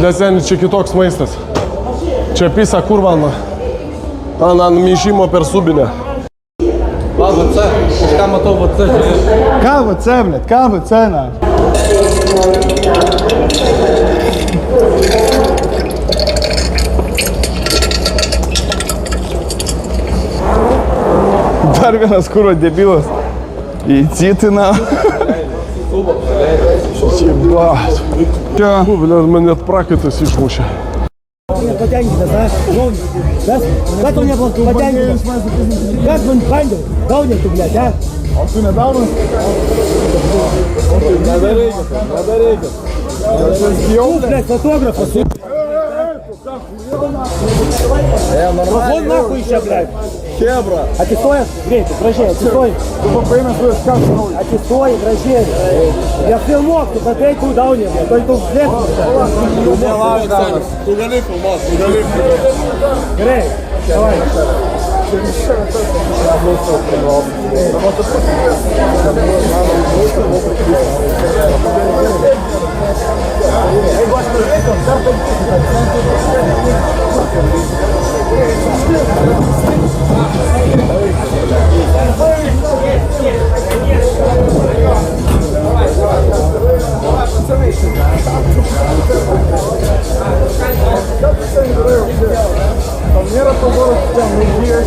Deseni, čia kitoks maistas. Čia pisa kurvana. Ant maišymo per subinę. Va, VC. Kažką matau VC. Ką VC, blėt? Ką VC, na? Dar vienas kuro debilas. Įcitina. Ебать. Бля, man net prakaitas išmušė. Потянется, да? Да? Как он не был потянется? Как он пандил? Даунер ты, блядь, а? O tu nedaunas? Nedareikit. Ну, блядь, фотографа, сука. Вон нахуй еще, блядь. Chebra. А ты стой, грейте, вращай, ты стой. Tu papaina su skambinu. А ты стой, вращай. Я filmuok, tu patai tų даунер, tu tu vlėk. Tu gali filmuot, tu gali filmuot. Gerai, davai. Nėra pavoras ten, nužyjas.